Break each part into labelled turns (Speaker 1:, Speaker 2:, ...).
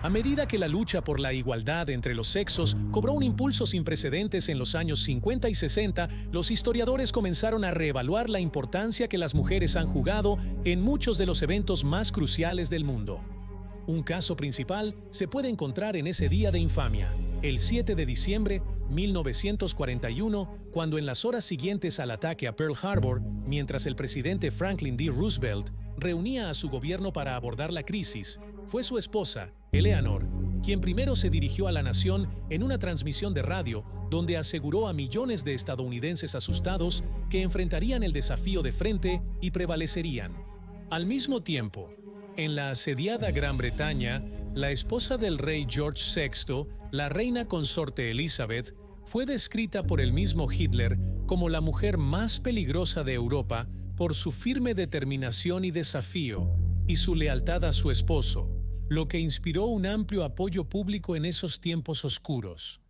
Speaker 1: A medida que la lucha por la igualdad entre los sexos cobró un impulso sin precedentes en los años 50 y 60, los historiadores comenzaron a reevaluar la importancia que las mujeres han jugado en muchos de los eventos más cruciales del mundo. Un caso principal se puede encontrar en ese día de infamia, el 7 de diciembre de 1941, cuando en las horas siguientes al ataque a Pearl Harbor, mientras el presidente Franklin D. Roosevelt reunía a su gobierno para abordar la crisis, fue su esposa, Eleanor, quien primero se dirigió a la nación en una transmisión de radio donde aseguró a millones de estadounidenses asustados que enfrentarían el desafío de frente y prevalecerían. Al mismo tiempo, en la asediada Gran Bretaña, la esposa del rey George VI, la reina consorte Elizabeth, fue descrita por el mismo Hitler como la mujer más peligrosa de Europa por su firme determinación y desafío, y su lealtad a su esposo, lo que inspiró un amplio apoyo público en esos tiempos oscuros.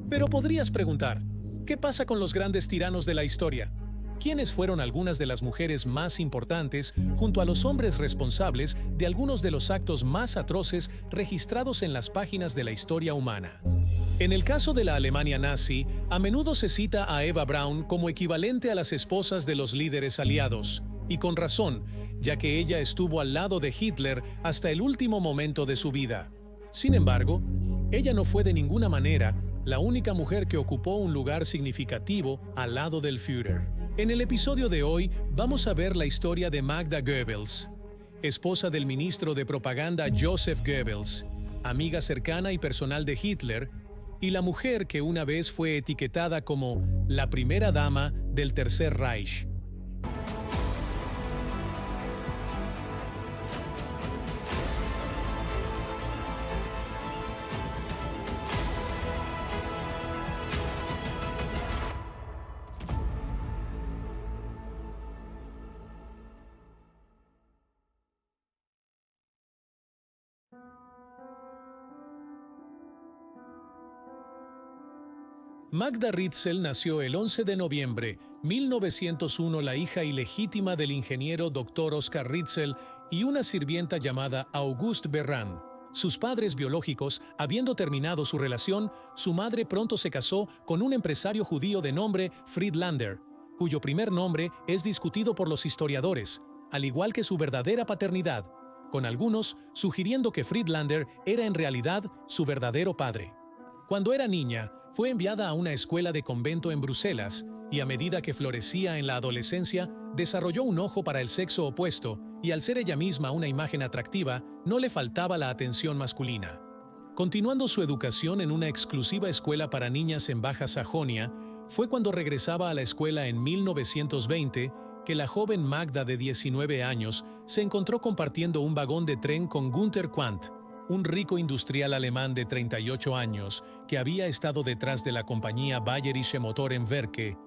Speaker 1: Pero podrías preguntar, ¿qué pasa con los grandes tiranos de la historia? ¿Quiénes fueron algunas de las mujeres más importantes junto a los hombres responsables de algunos de los actos más atroces registrados en las páginas de la historia humana? En el caso de la Alemania nazi, a menudo se cita a Eva Braun como equivalente a las esposas de los líderes aliados, y con razón, ya que ella estuvo al lado de Hitler hasta el último momento de su vida. Sin embargo, ella no fue de ninguna manera la única mujer que ocupó un lugar significativo al lado del Führer. En el episodio de hoy vamos a ver la historia de Magda Goebbels, esposa del ministro de propaganda Joseph Goebbels, amiga cercana y personal de Hitler, y la mujer que una vez fue etiquetada como la primera dama del Tercer Reich. Magda Ritzel nació el 11 de noviembre de 1901, la hija ilegítima del ingeniero Dr. Oskar Ritzel y una sirvienta llamada Auguste Berran. Sus padres biológicos, habiendo terminado su relación, su madre pronto se casó con un empresario judío de nombre Friedlander, cuyo primer nombre es discutido por los historiadores, al igual que su verdadera paternidad, con algunos sugiriendo que Friedlander era en realidad su verdadero padre. Cuando era niña, fue enviada a una escuela de convento en Bruselas y a medida que florecía en la adolescencia, desarrolló un ojo para el sexo opuesto y al ser ella misma una imagen atractiva, no le faltaba la atención masculina. Continuando su educación en una exclusiva escuela para niñas en Baja Sajonia, fue cuando regresaba a la escuela en 1920 que la joven Magda de 19 años se encontró compartiendo un vagón de tren con Günther Quandt, un rico industrial alemán de 38 años que había estado detrás de la compañía Bayerische Motorenwerke.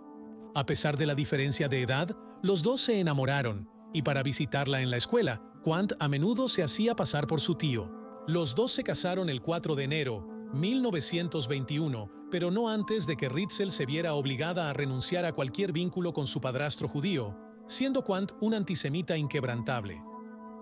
Speaker 1: A pesar de la diferencia de edad, los dos se enamoraron, y para visitarla en la escuela, Quandt a menudo se hacía pasar por su tío. Los dos se casaron el 4 de enero de 1921, pero no antes de que Ritzel se viera obligada a renunciar a cualquier vínculo con su padrastro judío, siendo Quandt un antisemita inquebrantable.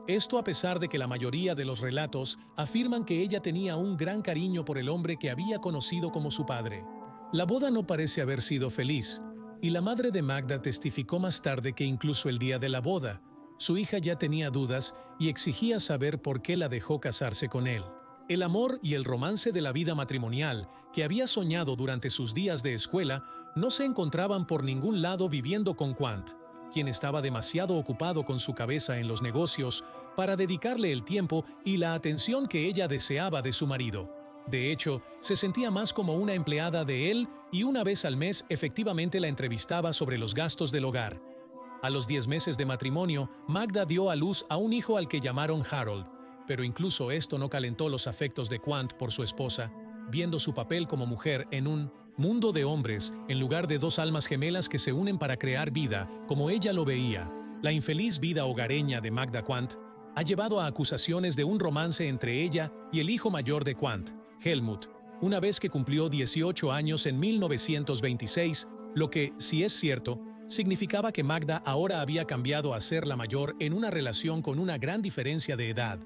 Speaker 1: Esto a pesar de que la mayoría de los relatos afirman que ella tenía un gran cariño por el hombre que había conocido como su padre. La boda no parece haber sido feliz, y la madre de Magda testificó más tarde que incluso el día de la boda, su hija ya tenía dudas y exigía saber por qué la dejó casarse con él. El amor y el romance de la vida matrimonial que había soñado durante sus días de escuela no se encontraban por ningún lado viviendo con Quandt, quien estaba demasiado ocupado con su cabeza en los negocios para dedicarle el tiempo y la atención que ella deseaba de su marido. De hecho, se sentía más como una empleada de él y una vez al mes efectivamente la entrevistaba sobre los gastos del hogar. A los 10 meses de matrimonio, Magda dio a luz a un hijo al que llamaron Harold, pero incluso esto no calentó los afectos de Quandt por su esposa, viendo su papel como mujer en un mundo de hombres, en lugar de dos almas gemelas que se unen para crear vida, como ella lo veía. La infeliz vida hogareña de Magda Quandt ha llevado a acusaciones de un romance entre ella y el hijo mayor de Quandt, Helmut, una vez que cumplió 18 años en 1926, lo que, si es cierto, significaba que Magda ahora había cambiado a ser la mayor en una relación con una gran diferencia de edad.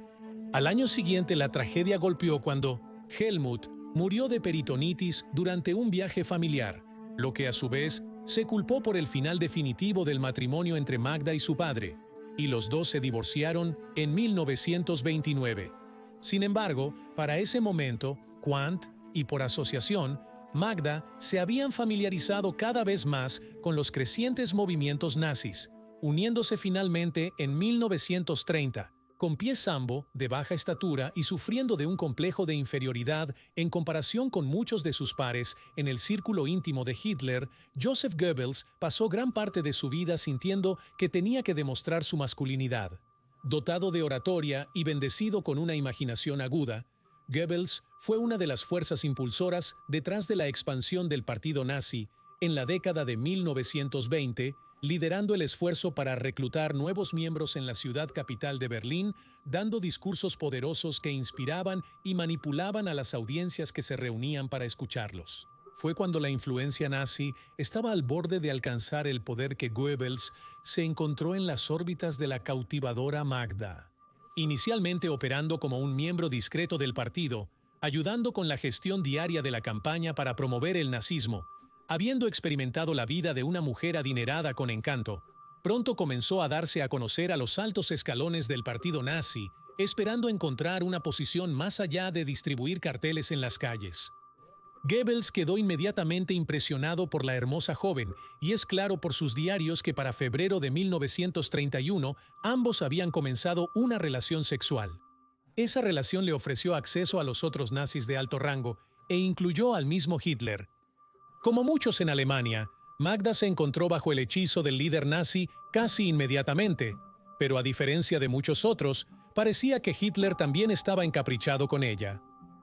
Speaker 1: Al año siguiente la tragedia golpeó cuando Helmut murió de peritonitis durante un viaje familiar, lo que a su vez se culpó por el final definitivo del matrimonio entre Magda y su padre, y los dos se divorciaron en 1929. Sin embargo, para ese momento, Quandt y por asociación, Magda se habían familiarizado cada vez más con los crecientes movimientos nazis, uniéndose finalmente en 1930, con pie sambo, de baja estatura y sufriendo de un complejo de inferioridad en comparación con muchos de sus pares en el círculo íntimo de Hitler. Joseph Goebbels pasó gran parte de su vida sintiendo que tenía que demostrar su masculinidad. Dotado de oratoria y bendecido con una imaginación aguda, Goebbels fue una de las fuerzas impulsoras detrás de la expansión del partido nazi en la década de 1920, liderando el esfuerzo para reclutar nuevos miembros en la ciudad capital de Berlín, dando discursos poderosos que inspiraban y manipulaban a las audiencias que se reunían para escucharlos. Fue cuando la influencia nazi estaba al borde de alcanzar el poder que Goebbels se encontró en las órbitas de la cautivadora Magda. Inicialmente operando como un miembro discreto del partido, ayudando con la gestión diaria de la campaña para promover el nazismo, habiendo experimentado la vida de una mujer adinerada con encanto, pronto comenzó a darse a conocer a los altos escalones del partido nazi, esperando encontrar una posición más allá de distribuir carteles en las calles. Goebbels quedó inmediatamente impresionado por la hermosa joven, y es claro por sus diarios que para febrero de 1931 ambos habían comenzado una relación sexual. Esa relación le ofreció acceso a los otros nazis de alto rango e incluyó al mismo Hitler. Como muchos en Alemania, Magda se encontró bajo el hechizo del líder nazi casi inmediatamente, pero a diferencia de muchos otros, parecía que Hitler también estaba encaprichado con ella.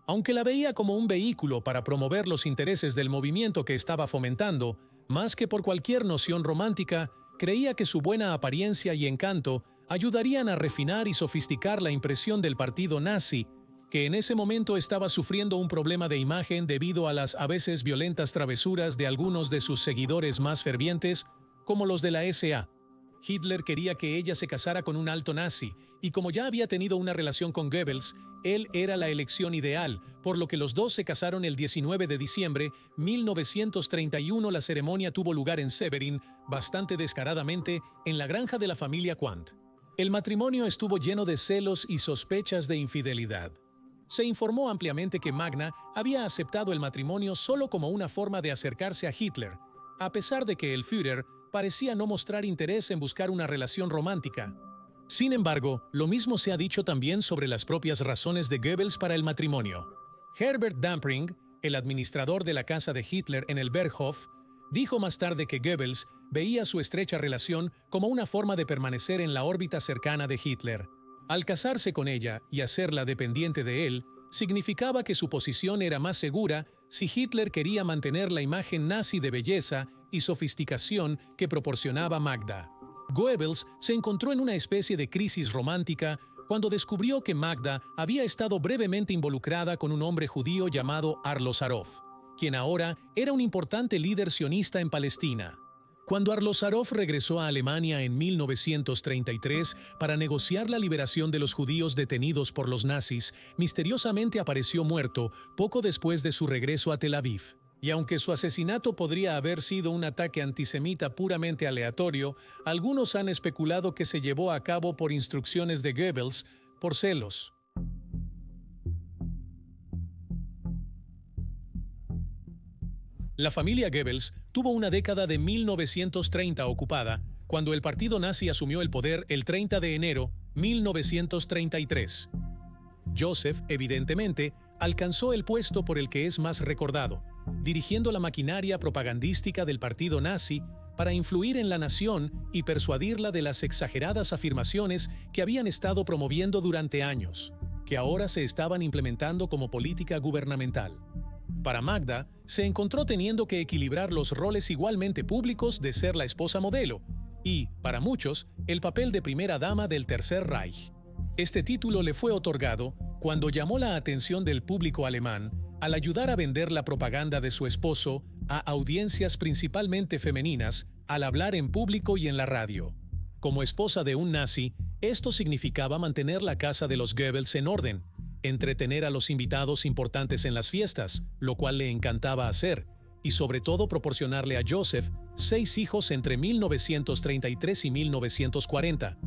Speaker 1: Aunque la veía como un vehículo para promover los intereses del movimiento que estaba fomentando, más que por cualquier noción romántica, creía que su buena apariencia y encanto ayudarían a refinar y sofisticar la impresión del partido nazi, que en ese momento estaba sufriendo un problema de imagen debido a las a veces violentas travesuras de algunos de sus seguidores más fervientes, como los de la SA. Hitler quería que ella se casara con un alto nazi, y como ya había tenido una relación con Goebbels, él era la elección ideal, por lo que los dos se casaron el 19 de diciembre de 1931. La ceremonia tuvo lugar en Severin, bastante descaradamente, en la granja de la familia Quandt. El matrimonio estuvo lleno de celos y sospechas de infidelidad. Se informó ampliamente que Magda había aceptado el matrimonio solo como una forma de acercarse a Hitler, a pesar de que el Führer parecía no mostrar interés en buscar una relación romántica. Sin embargo, lo mismo se ha dicho también sobre las propias razones de Goebbels para el matrimonio. Herbert Dampring, el administrador de la casa de Hitler en el Berghof, dijo más tarde que Goebbels veía su estrecha relación como una forma de permanecer en la órbita cercana de Hitler. Al casarse con ella y hacerla dependiente de él, significaba que su posición era más segura si Hitler quería mantener la imagen nazi de belleza y sofisticación que proporcionaba Magda. Goebbels se encontró en una especie de crisis romántica cuando descubrió que Magda había estado brevemente involucrada con un hombre judío llamado Arlosarov, quien ahora era un importante líder sionista en Palestina. Cuando Arlosarov regresó a Alemania en 1933 para negociar la liberación de los judíos detenidos por los nazis, misteriosamente apareció muerto poco después de su regreso a Tel Aviv. Y aunque su asesinato podría haber sido un ataque antisemita puramente aleatorio, algunos han especulado que se llevó a cabo por instrucciones de Goebbels, por celos. La familia Goebbels tuvo una década de 1930 ocupada cuando el partido nazi asumió el poder el 30 de enero de 1933. Joseph, evidentemente, alcanzó el puesto por el que es más recordado, dirigiendo la maquinaria propagandística del partido nazi para influir en la nación y persuadirla de las exageradas afirmaciones que habían estado promoviendo durante años, que ahora se estaban implementando como política gubernamental. Para Magda, se encontró teniendo que equilibrar los roles igualmente públicos de ser la esposa modelo y, para muchos, el papel de primera dama del Tercer Reich. Este título le fue otorgado cuando llamó la atención del público alemán al ayudar a vender la propaganda de su esposo a audiencias principalmente femeninas al hablar en público y en la radio. Como esposa de un nazi, Esto significaba mantener la casa de los Goebbels en orden, entretener a los invitados importantes en las fiestas, lo cual le encantaba hacer, y sobre todo proporcionarle a Joseph 6 hijos entre 1933 y 1940.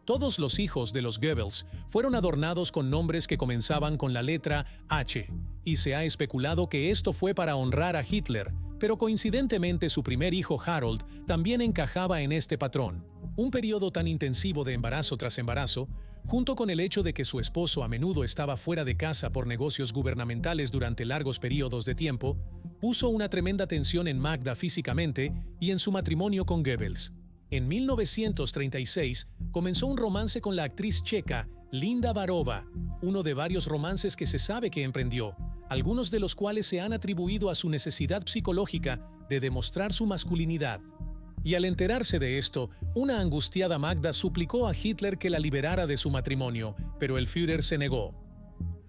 Speaker 1: Todos los hijos de los Goebbels fueron adornados con nombres que comenzaban con la letra H, y se ha especulado que esto fue para honrar a Hitler, pero coincidentemente su primer hijo Harold también encajaba en este patrón. Un periodo tan intensivo de embarazo tras embarazo, junto con el hecho de que su esposo a menudo estaba fuera de casa por negocios gubernamentales durante largos periodos de tiempo, puso una tremenda tensión en Magda físicamente y en su matrimonio con Goebbels. En 1936 comenzó un romance con la actriz checa Linda Barova, uno de varios romances que se sabe que emprendió, algunos de los cuales se han atribuido a su necesidad psicológica de demostrar su masculinidad. Y al enterarse de esto, una angustiada Magda suplicó a Hitler que la liberara de su matrimonio, pero el Führer se negó.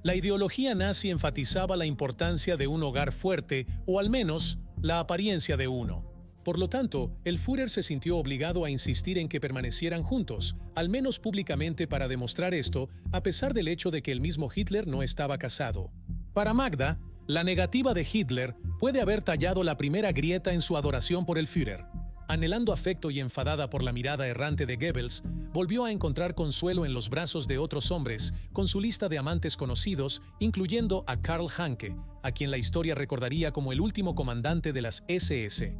Speaker 1: La ideología nazi enfatizaba la importancia de un hogar fuerte, o al menos, la apariencia de uno. Por lo tanto, el Führer se sintió obligado a insistir en que permanecieran juntos, al menos públicamente para demostrar esto, a pesar del hecho de que el mismo Hitler no estaba casado. Para Magda, la negativa de Hitler puede haber tallado la primera grieta en su adoración por el Führer. Anhelando afecto y enfadada por la mirada errante de Goebbels, volvió a encontrar consuelo en los brazos de otros hombres, con su lista de amantes conocidos, incluyendo a Karl Hanke, a quien la historia recordaría como el último comandante de las SS.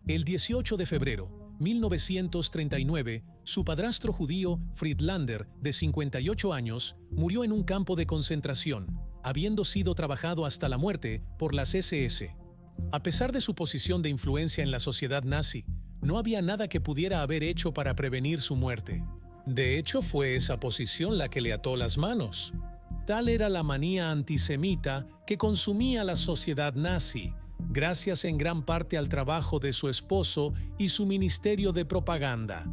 Speaker 1: El 18 de febrero, 1939, su padrastro judío, Friedlander, de 58 años, murió en un campo de concentración, habiendo sido trabajado hasta la muerte por las SS. A pesar de su posición de influencia en la sociedad nazi, no había nada que pudiera haber hecho para prevenir su muerte. De hecho, fue esa posición la que le ató las manos. Tal era la manía antisemita que consumía la sociedad nazi, gracias en gran parte al trabajo de su esposo y su ministerio de propaganda.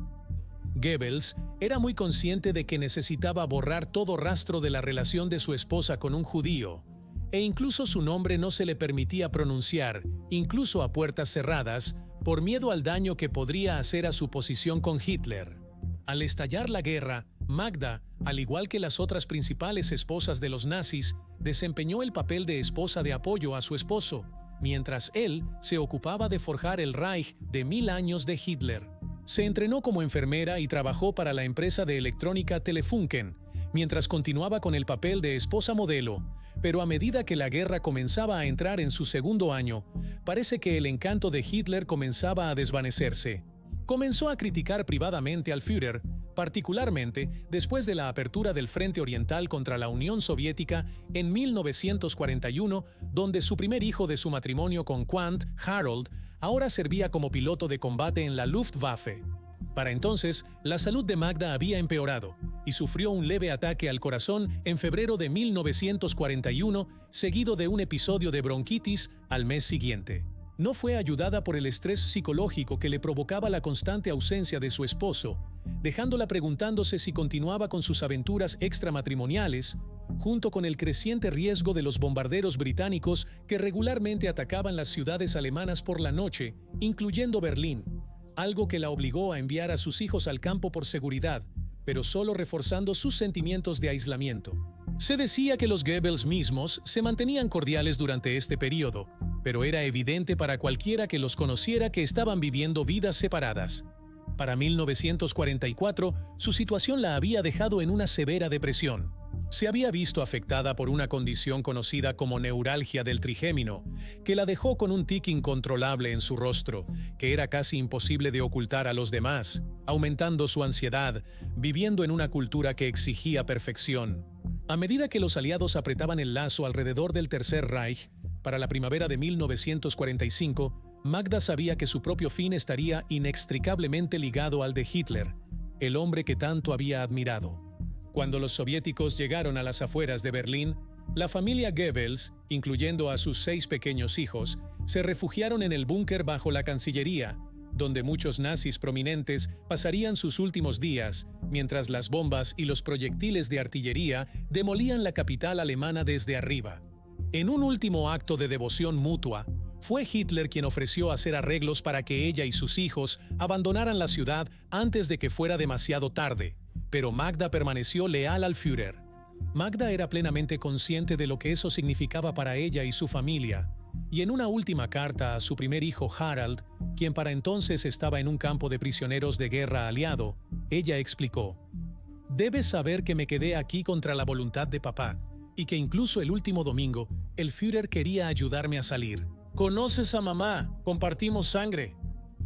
Speaker 1: Goebbels era muy consciente de que necesitaba borrar todo rastro de la relación de su esposa con un judío, e incluso su nombre no se le permitía pronunciar, incluso a puertas cerradas, por miedo al daño que podría hacer a su posición con Hitler. Al estallar la guerra, Magda, al igual que las otras principales esposas de los nazis, desempeñó el papel de esposa de apoyo a su esposo, mientras él se ocupaba de forjar el Reich de 1000 años de Hitler. Se entrenó como enfermera y trabajó para la empresa de electrónica Telefunken, mientras continuaba con el papel de esposa modelo, pero a medida que la guerra comenzaba a entrar en su segundo año, parece que el encanto de Hitler comenzaba a desvanecerse. Comenzó a criticar privadamente al Führer, particularmente después de la apertura del Frente Oriental contra la Unión Soviética en 1941, donde su primer hijo de su matrimonio con Quandt, Harold, ahora servía como piloto de combate en la Luftwaffe. Para entonces, la salud de Magda había empeorado y sufrió un leve ataque al corazón en febrero de 1941, seguido de un episodio de bronquitis al mes siguiente. No fue ayudada por el estrés psicológico que le provocaba la constante ausencia de su esposo, dejándola preguntándose si continuaba con sus aventuras extramatrimoniales, junto con el creciente riesgo de los bombarderos británicos que regularmente atacaban las ciudades alemanas por la noche, incluyendo Berlín, algo que la obligó a enviar a sus hijos al campo por seguridad, pero solo reforzando sus sentimientos de aislamiento. Se decía que los Goebbels mismos se mantenían cordiales durante este periodo, pero era evidente para cualquiera que los conociera que estaban viviendo vidas separadas. Para 1944, su situación la había dejado en una severa depresión. Se había visto afectada por una condición conocida como neuralgia del trigémino, que la dejó con un tic incontrolable en su rostro, que era casi imposible de ocultar a los demás, aumentando su ansiedad, viviendo en una cultura que exigía perfección. A medida que los aliados apretaban el lazo alrededor del Tercer Reich, para la primavera de 1945, Magda sabía que su propio fin estaría inextricablemente ligado al de Hitler, el hombre que tanto había admirado. Cuando los soviéticos llegaron a las afueras de Berlín, la familia Goebbels, incluyendo a sus 6 pequeños hijos, se refugiaron en el búnker bajo la Cancillería, donde muchos nazis prominentes pasarían sus últimos días, mientras las bombas y los proyectiles de artillería demolían la capital alemana desde arriba. En un último acto de devoción mutua, fue Hitler quien ofreció hacer arreglos para que ella y sus hijos abandonaran la ciudad antes de que fuera demasiado tarde, pero Magda permaneció leal al Führer. Magda era plenamente consciente de lo que eso significaba para ella y su familia, y en una última carta a su primer hijo Harald, quien para entonces estaba en un campo de prisioneros de guerra aliado, ella explicó: «Debes saber que me quedé aquí contra la voluntad de papá, y que incluso el último domingo, el Führer quería ayudarme a salir. ¿Conoces a mamá? Compartimos sangre».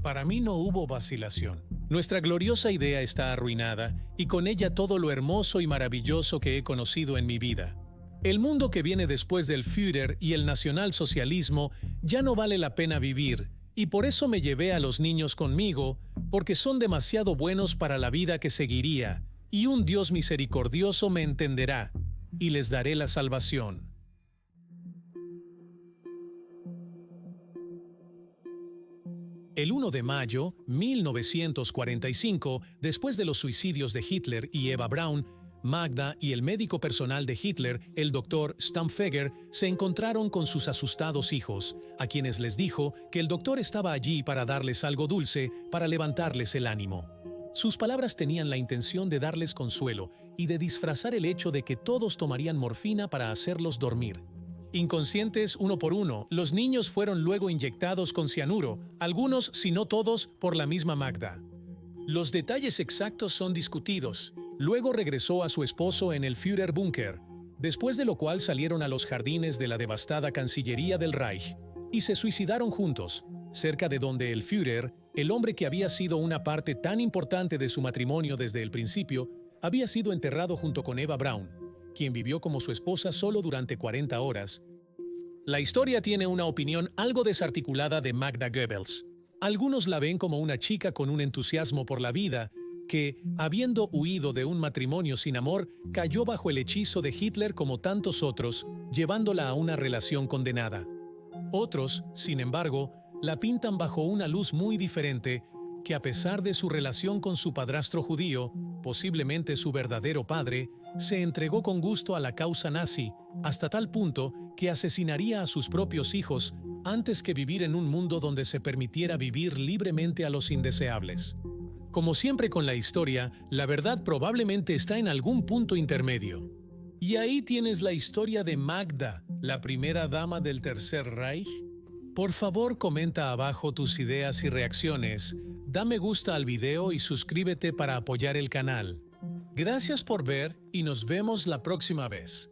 Speaker 1: Para mí no hubo vacilación. Nuestra gloriosa idea está arruinada, y con ella todo lo hermoso y maravilloso que he conocido en mi vida. El mundo que viene después del Führer y el nacionalsocialismo ya no vale la pena vivir, y por eso me llevé a los niños conmigo, porque son demasiado buenos para la vida que seguiría, y un Dios misericordioso me entenderá, y les daré la salvación. El 1 de mayo de 1945, después de los suicidios de Hitler y Eva Braun, Magda y el médico personal de Hitler, el doctor Stampfeger, se encontraron con sus asustados hijos, a quienes les dijo que el doctor estaba allí para darles algo dulce, para levantarles el ánimo. Sus palabras tenían la intención de darles consuelo y de disfrazar el hecho de que todos tomarían morfina para hacerlos dormir. Inconscientes uno por uno, los niños fueron luego inyectados con cianuro, algunos, si no todos, por la misma Magda. Los detalles exactos son discutidos. Luego regresó a su esposo en el Führerbunker, después de lo cual salieron a los jardines de la devastada Cancillería del Reich y se suicidaron juntos, cerca de donde el Führer, el hombre que había sido una parte tan importante de su matrimonio desde el principio, había sido enterrado junto con Eva Braun, quien vivió como su esposa solo durante 40 horas. La historia tiene una opinión algo desarticulada de Magda Goebbels. Algunos la ven como una chica con un entusiasmo por la vida, que, habiendo huido de un matrimonio sin amor, cayó bajo el hechizo de Hitler como tantos otros, llevándola a una relación condenada. Otros, sin embargo, la pintan bajo una luz muy diferente, que a pesar de su relación con su padrastro judío, posiblemente su verdadero padre, se entregó con gusto a la causa nazi, hasta tal punto que asesinaría a sus propios hijos antes que vivir en un mundo donde se permitiera vivir libremente a los indeseables. Como siempre con la historia, la verdad probablemente está en algún punto intermedio. Y ahí tienes la historia de Magda, la primera dama del Tercer Reich. Por favor, comenta abajo tus ideas y reacciones, da me gusta al video y suscríbete para apoyar el canal. Gracias por ver y nos vemos la próxima vez.